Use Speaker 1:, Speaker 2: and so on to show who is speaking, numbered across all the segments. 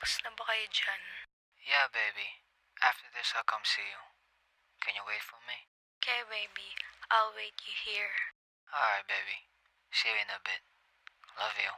Speaker 1: Tapos na ba kayo dyan?
Speaker 2: Yeah, baby. After this, I'll come see you. Can you wait for me?
Speaker 1: Okay, baby. I'll wait you here.
Speaker 2: Alright, baby. See you in a bit. Love you.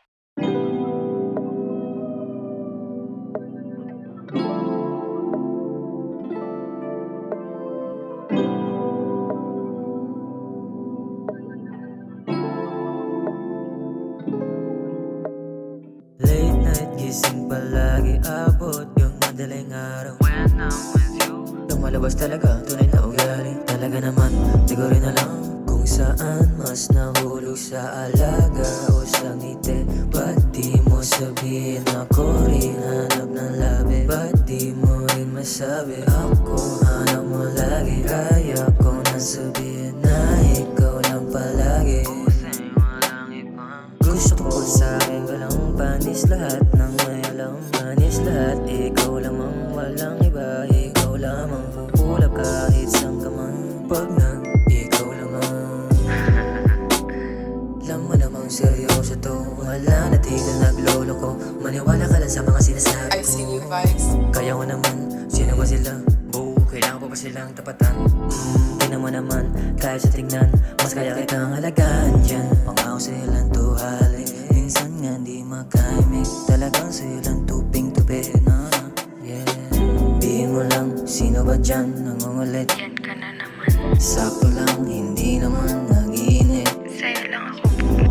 Speaker 3: Late night gising palagi, abot yung madaling araw.
Speaker 2: When I'm with you.
Speaker 3: Lumalabas talaga, tunay na ugali. Talaga naman, di ko rin alam kung saan mas nahulog sa alaga o sa ngiti. Ba't di mo sabihin ako rin hanap ng labi? Ba't di mo rin masabi ako hanap mo lagi? Kaya ko na sabihin na ikaw lang palagi. Gusto ko sa'kin walang panis, lahat ng may alam manis. Lahat ikaw lamang, walang iba. Ikaw lamang pupulap kahit saan ka man. Pag ikaw lamang. Alam mo namang seryoso to. Wala na tigil naglolo ko. Maniwala ka lang sa mga sinasabi ko.
Speaker 4: I see you vibes.
Speaker 3: Kaya ko naman, sino ba sila? Oo, kailangan ko ba silang tapatan? Tingnan mo naman, kahit sa tingnan, mas kaya kitang alagaan dyan. Pangako sa'yo lang tuhali, minsan nga di makaimik. Talagang sa'yo lang tuping-tupi na, yeah. Di mo lang, sino ba dyan nangungulit?
Speaker 1: Yan ka na naman.
Speaker 3: Sakto lang, hindi naman nagiinit.
Speaker 1: Sa'yo lang ako.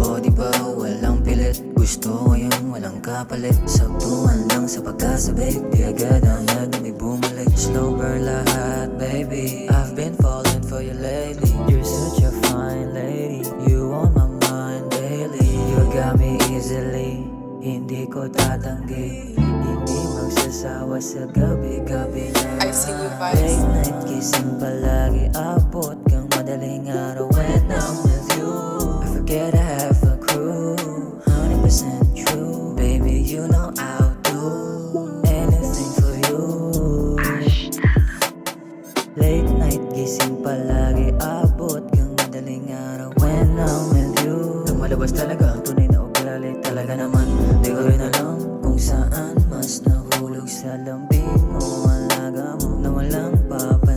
Speaker 3: O diba walang pilit, gusto ko yung walang kapalit. Saktuhan lang sa pagkasabik, di agad ang nagdumi bumalik. Slow burn lahat, baby, I've been falling for you lately. You're such a fine lady, you on my mind daily. You got me easily, hindi ko tatanggi. Hindi magsasawa sa gabi-gabi na.
Speaker 4: I see you vibes.
Speaker 3: Late night gising palagi, abot kang madaling araw. When I'm with you, I forget I have a crew. 100% true, baby, you know I'll do anything for you. Late night gising palagi, abot kang madaling araw. When I'm with you, lumalabas talaga, tunay na ugali. Talaga naman, di ko rin alam kung saan mas nahulog sa lambing mo. Alaga mo na walang papay.